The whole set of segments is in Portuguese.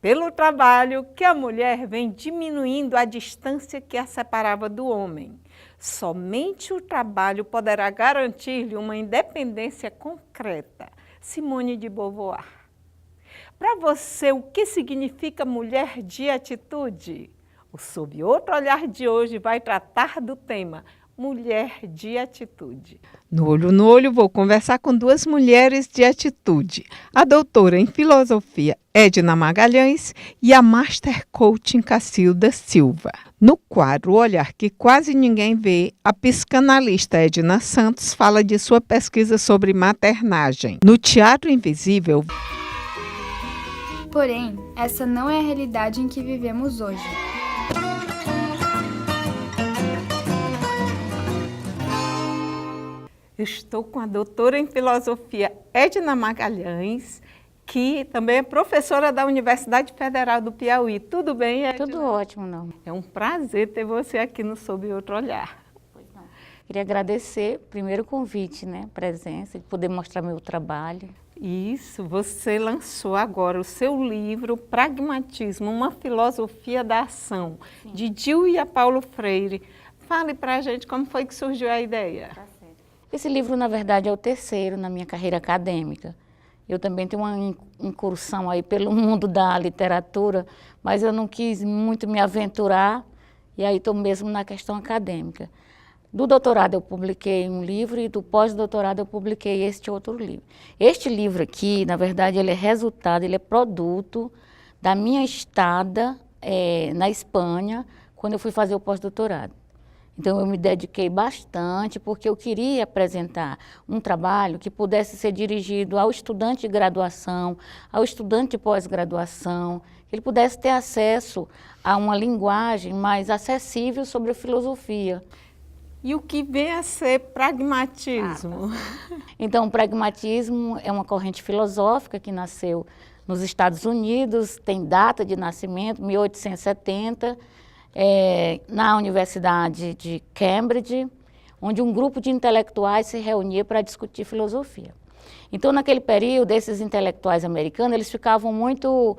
pelo trabalho que a mulher vem diminuindo a distância que a separava do homem. Somente o trabalho poderá garantir-lhe uma independência concreta. Simone de Beauvoir. Para você, o que significa mulher de atitude? O Sob Outro Olhar de hoje vai tratar do tema Mulher de Atitude. No Olho, vou conversar com duas mulheres de atitude. A doutora em filosofia Edna Magalhães e a Master Coaching Cacilda Silva. No quadro O Olhar que Quase Ninguém Vê, a psicanalista Edna Santos fala de sua pesquisa sobre maternagem. No Teatro Invisível... Porém, essa não é a realidade em que vivemos hoje. Estou com a doutora em filosofia Edna Magalhães, que também é professora da Universidade Federal do Piauí. Tudo bem, Edna? Tudo ótimo, não. É um prazer ter você aqui no Sob Outro Olhar. Pois não. Queria agradecer, primeiro, o convite, né, a presença, de poder mostrar meu trabalho. Isso, você lançou agora o seu livro Pragmatismo, uma filosofia da ação, sim, de Gil e Paulo Freire. Fale para a gente como foi que surgiu a ideia. Esse livro, na verdade, é o terceiro na minha carreira acadêmica. Eu também tenho uma incursão aí pelo mundo da literatura, mas eu não quis muito me aventurar, e aí estou mesmo na questão acadêmica. Do doutorado eu publiquei um livro e do pós-doutorado eu publiquei este outro livro. Este livro aqui, na verdade, ele é resultado, ele é produto da minha estada na Espanha, quando eu fui fazer o pós-doutorado. Então, eu me dediquei bastante porque eu queria apresentar um trabalho que pudesse ser dirigido ao estudante de graduação, ao estudante de pós-graduação, que ele pudesse ter acesso a uma linguagem mais acessível sobre a filosofia. E o que vem a ser pragmatismo? Então, o pragmatismo é uma corrente filosófica que nasceu nos Estados Unidos, tem data de nascimento, 1870, na Universidade de Cambridge, onde um grupo de intelectuais se reunia para discutir filosofia. Então, naquele período, esses intelectuais americanos, eles ficavam muito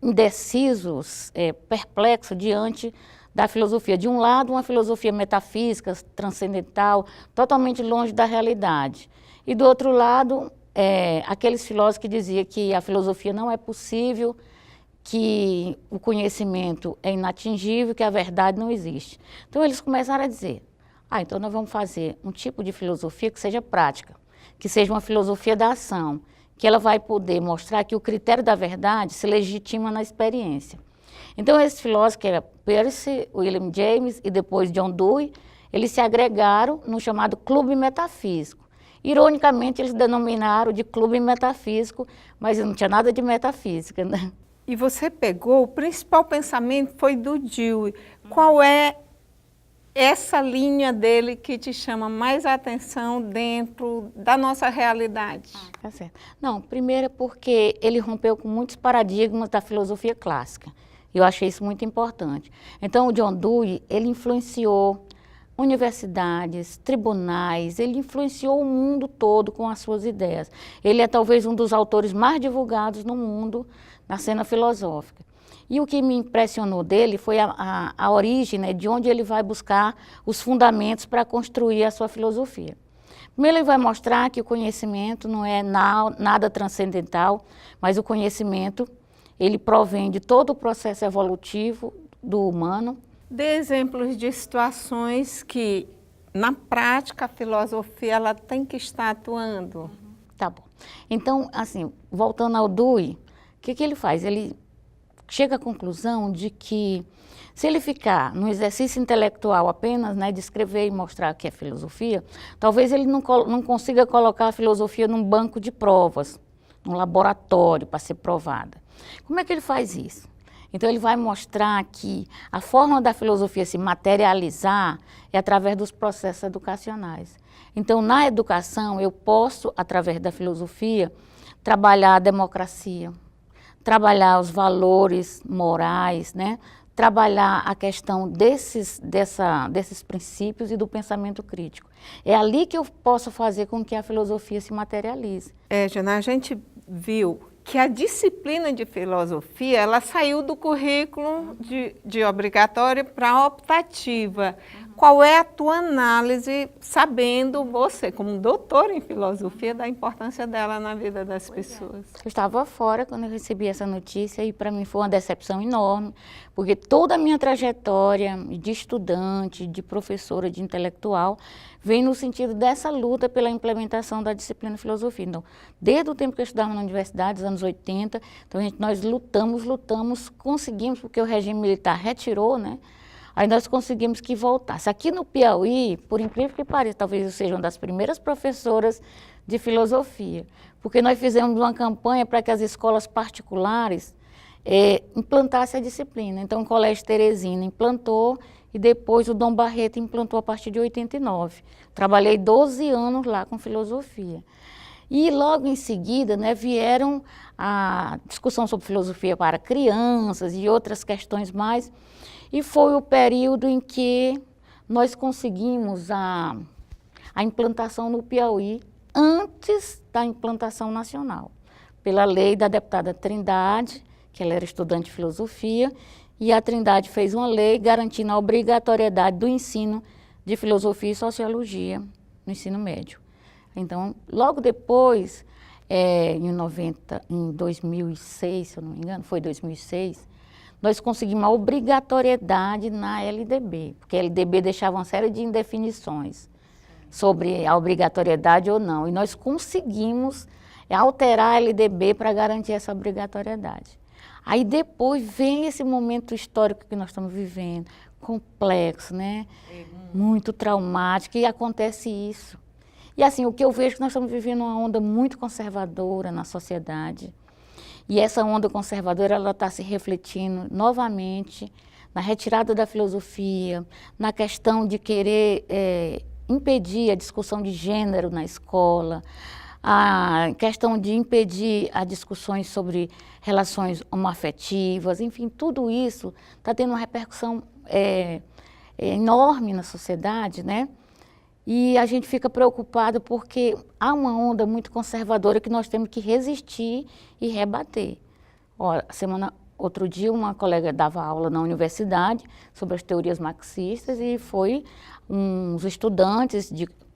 indecisos, perplexos diante da filosofia. De um lado, uma filosofia metafísica, transcendental, totalmente longe da realidade. E do outro lado, aqueles filósofos que diziam que a filosofia não é possível, que o conhecimento é inatingível, que a verdade não existe. Então, eles começaram a dizer, então nós vamos fazer um tipo de filosofia que seja prática, que seja uma filosofia da ação, que ela vai poder mostrar que o critério da verdade se legitima na experiência. Então, esse filósofo, que era Percy, William James e depois John Dewey, eles se agregaram no chamado Clube Metafísico. Ironicamente, eles denominaram de Clube Metafísico, mas não tinha nada de metafísica, né? E você pegou, o principal pensamento foi do Dewey. Qual é essa linha dele que te chama mais atenção dentro da nossa realidade? Tá certo. Não, primeiro é porque ele rompeu com muitos paradigmas da filosofia clássica. Eu achei isso muito importante. Então, o John Dewey, ele influenciou universidades, tribunais, ele influenciou o mundo todo com as suas ideias. Ele é talvez um dos autores mais divulgados no mundo na cena filosófica. E o que me impressionou dele foi a origem, né, de onde ele vai buscar os fundamentos para construir a sua filosofia. Primeiro ele vai mostrar que o conhecimento não é nada transcendental, mas o conhecimento ele provém de todo o processo evolutivo do humano. Dê exemplos de situações que, na prática, a filosofia ela tem que estar atuando. Tá bom. Então, assim, voltando ao Dewey, o que ele faz? Ele chega à conclusão de que, se ele ficar no exercício intelectual apenas, né, de escrever e mostrar o que é filosofia, talvez ele não consiga colocar a filosofia num banco de provas, num laboratório para ser provada. Como é que ele faz isso? Então, ele vai mostrar que a forma da filosofia se materializar é através dos processos educacionais. Então, na educação, eu posso, através da filosofia, trabalhar a democracia, trabalhar os valores morais, né? Trabalhar a questão desses princípios e do pensamento crítico. É ali que eu posso fazer com que a filosofia se materialize. Jana, a gente viu que a disciplina de filosofia, ela saiu do currículo de obrigatório para optativa. Qual é a tua análise, sabendo você, como doutor em filosofia, da importância dela na vida das pessoas? Eu estava fora quando eu recebi essa notícia e para mim foi uma decepção enorme, porque toda a minha trajetória de estudante, de professora, de intelectual, vem no sentido dessa luta pela implementação da disciplina de filosofia. Então, desde o tempo que eu estudava na universidade, nos anos 80, então nós lutamos, conseguimos, porque o regime militar retirou, né? Aí nós conseguimos que voltasse. Aqui no Piauí, por incrível que pareça, talvez eu seja uma das primeiras professoras de filosofia, porque nós fizemos uma campanha para que as escolas particulares implantassem a disciplina. Então o Colégio Teresina implantou e depois o Dom Barreto implantou a partir de 89. Trabalhei 12 anos lá com filosofia. E logo em seguida, né, vieram a discussão sobre filosofia para crianças e outras questões mais. E foi o período em que nós conseguimos a implantação no Piauí antes da implantação nacional, pela lei da deputada Trindade, que ela era estudante de filosofia, e a Trindade fez uma lei garantindo a obrigatoriedade do ensino de filosofia e sociologia no ensino médio. Então, logo depois, em 2006, se eu não me engano, foi 2006, nós conseguimos a obrigatoriedade na LDB, porque a LDB deixava uma série de indefinições sobre a obrigatoriedade ou não, e nós conseguimos alterar a LDB para garantir essa obrigatoriedade. Aí depois vem esse momento histórico que nós estamos vivendo, complexo, né? Muito traumático, e acontece isso. E assim, o que eu vejo é que nós estamos vivendo uma onda muito conservadora na sociedade. E essa onda conservadora, ela está se refletindo novamente na retirada da filosofia, na questão de querer impedir a discussão de gênero na escola, a questão de impedir as discussões sobre relações homoafetivas, enfim, tudo isso está tendo uma repercussão enorme na sociedade, né? E a gente fica preocupado porque há uma onda muito conservadora que nós temos que resistir e rebater. Outro dia, uma colega dava aula na universidade sobre as teorias marxistas e foi uns estudantes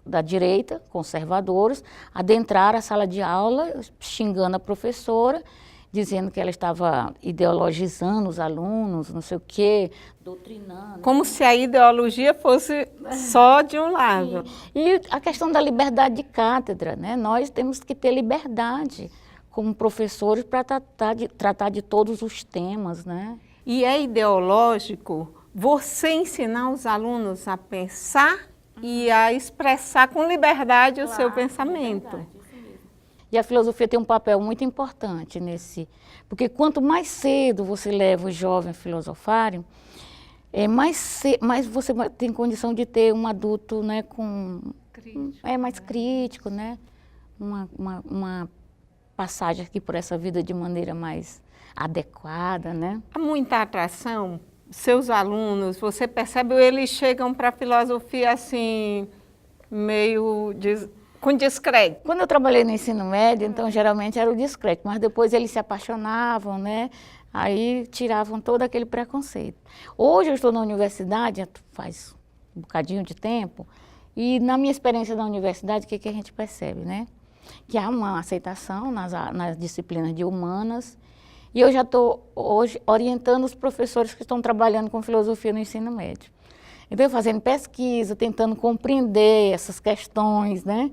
da direita, conservadores, adentrar a sala de aula xingando a professora, dizendo que ela estava ideologizando os alunos, não sei o quê, doutrinando. Como se a ideologia fosse só de um lado. E a questão da liberdade de cátedra, né? Nós temos que ter liberdade como professores para tratar de todos os temas, né? E é ideológico você ensinar os alunos a pensar e a expressar com liberdade o seu pensamento. E a filosofia tem um papel muito importante porque quanto mais cedo você leva os jovens a filosofarem, mais você tem condição de ter um adulto, né, mais crítico, né, uma passagem aqui por essa vida de maneira mais adequada, né. Há muita atração. Seus alunos, você percebe, eles chegam para a filosofia assim, meio com descrédito. Quando eu trabalhei no ensino médio, então geralmente era o descrédito, mas depois eles se apaixonavam, né? Aí tiravam todo aquele preconceito. Hoje eu estou na universidade, faz um bocadinho de tempo, e na minha experiência na universidade, o que a gente percebe, né? Que há uma aceitação nas disciplinas de humanas, e eu já estou hoje orientando os professores que estão trabalhando com filosofia no ensino médio. Então, fazendo pesquisa, tentando compreender essas questões, né?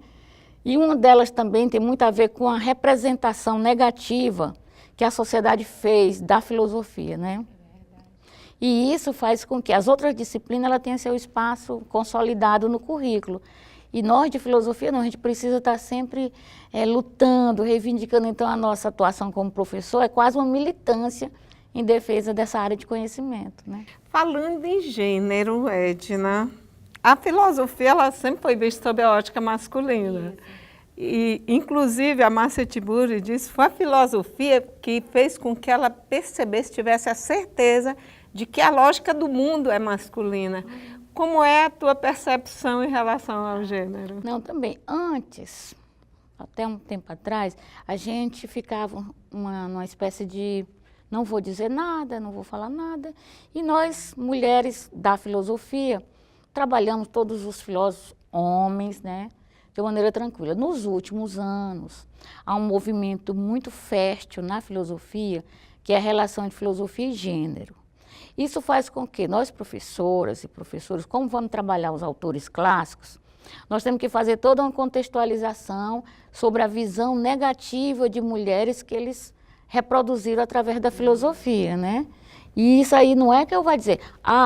E uma delas também tem muito a ver com a representação negativa que a sociedade fez da filosofia, né? E isso faz com que as outras disciplinas ela tenham seu espaço consolidado no currículo. E nós de filosofia, não, a gente precisa estar sempre lutando, reivindicando. Então a nossa atuação como professor é quase uma militância em defesa dessa área de conhecimento, né? Falando em gênero, Edna, a filosofia ela sempre foi vista sob a ótica masculina. E, inclusive, a Márcia Tiburi disse que foi a filosofia que fez com que ela percebesse, tivesse a certeza de que a lógica do mundo é masculina. Como é a tua percepção em relação ao gênero? Não, também. Antes, até um tempo atrás, a gente ficava numa espécie de não vou dizer nada, não vou falar nada. E nós, mulheres da filosofia, trabalhamos todos os filósofos homens, né, de maneira tranquila. Nos últimos anos, há um movimento muito fértil na filosofia, que é a relação entre filosofia e gênero. Isso faz com que nós, professoras e professores, como vamos trabalhar os autores clássicos, nós temos que fazer toda uma contextualização sobre a visão negativa de mulheres que eles reproduziram através da filosofia, né? E isso aí não é que eu vou dizer,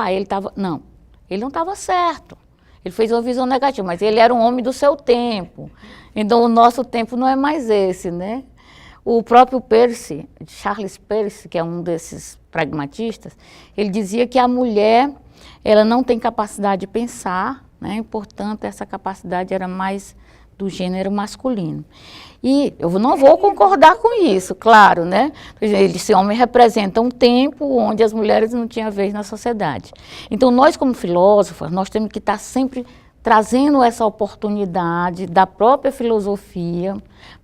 ele estava... Não, ele não estava certo. Ele fez uma visão negativa, mas ele era um homem do seu tempo. Então, o nosso tempo não é mais esse, né? O próprio Peirce, Charles Peirce, que é um desses pragmatistas, ele dizia que a mulher, ela não tem capacidade de pensar, né? E, portanto, essa capacidade era mais do gênero masculino. E eu não vou concordar com isso, claro, né? Esse homem representa um tempo onde as mulheres não tinham vez na sociedade. Então, nós como filósofas, nós temos que estar sempre trazendo essa oportunidade da própria filosofia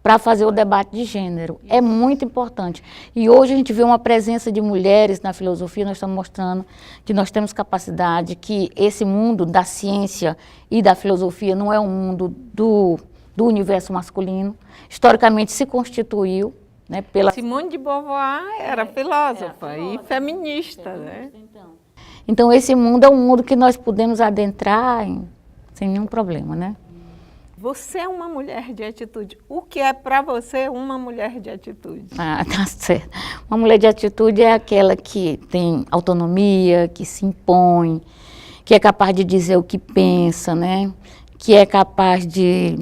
para fazer o debate de gênero. É muito importante. E hoje a gente vê uma presença de mulheres na filosofia, nós estamos mostrando que nós temos capacidade, que esse mundo da ciência e da filosofia não é um mundo do universo masculino. Historicamente se constituiu, né, pela... Simone de Beauvoir era filósofa e feminista, né? Então esse mundo é um mundo que nós podemos adentrar sem nenhum problema, né? Você é uma mulher de atitude. O que é para você uma mulher de atitude? Ah, tá certo. Uma mulher de atitude é aquela que tem autonomia, que se impõe, que é capaz de dizer o que pensa, né? Que é capaz de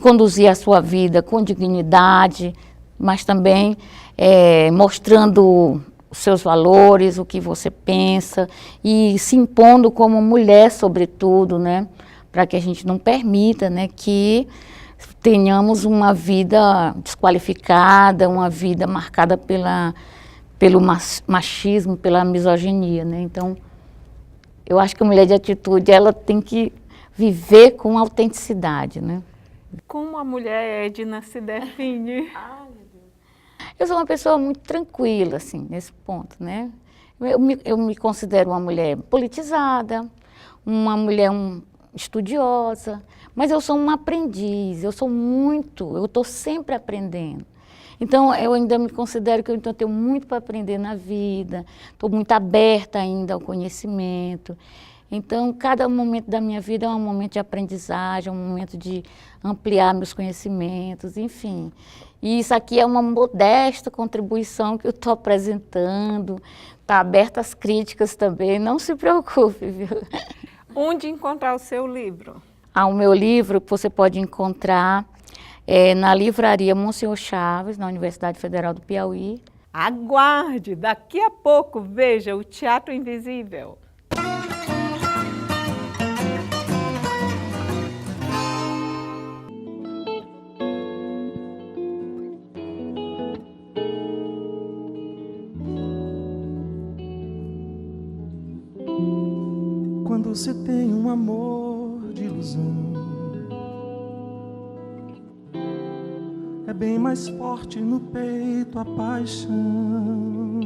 conduzir a sua vida com dignidade, mas também mostrando os seus valores, o que você pensa, e se impondo como mulher, sobretudo, né? Para que a gente não permita, né, que tenhamos uma vida desqualificada, uma vida marcada pelo machismo, pela misoginia, né? Então, eu acho que a mulher de atitude, ela tem que viver com autenticidade, né? Como a mulher Edna se define? Eu sou uma pessoa muito tranquila, assim, nesse ponto, né? Eu me considero uma mulher politizada, uma mulher estudiosa, mas eu sou uma aprendiz, eu estou sempre aprendendo. Então, eu ainda me considero que eu tenho muito para aprender na vida, estou muito aberta ainda ao conhecimento. Então, cada momento da minha vida é um momento de aprendizagem, é um momento de ampliar meus conhecimentos, enfim. E isso aqui é uma modesta contribuição que eu estou apresentando, está aberta às críticas também, não se preocupe, viu? Onde encontrar o seu livro? O meu livro você pode encontrar na livraria Monsenhor Chaves, na Universidade Federal do Piauí. Aguarde, daqui a pouco veja o Teatro Invisível. Quando se tem um amor de ilusão, é bem mais forte no peito a paixão,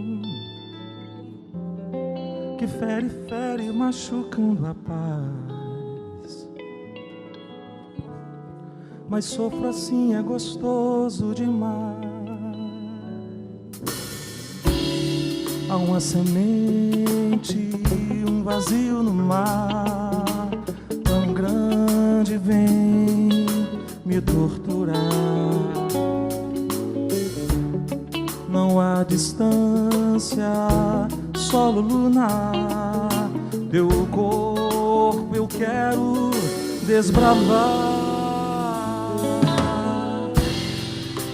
que fere, machucando a paz. Mas sofro assim, é gostoso demais. Há uma semente, um vazio no mar, tão grande vem me torturar. Não há distância, solo lunar, teu corpo eu quero desbravar.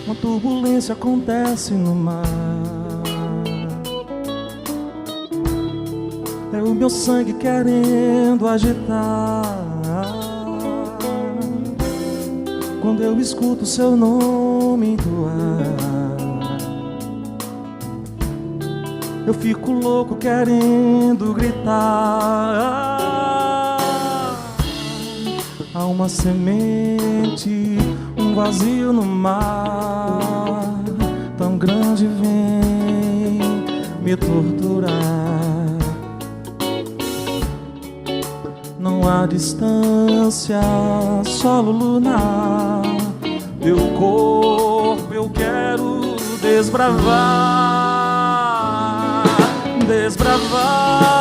Uma turbulência acontece no mar, é o meu sangue querendo agitar. Quando eu escuto seu nome entoar, eu fico louco querendo gritar. Há uma semente, um vazio no mar, tão grande vem me torturar. Não há distância, solo lunar, teu corpo eu quero desbravar, desbravar.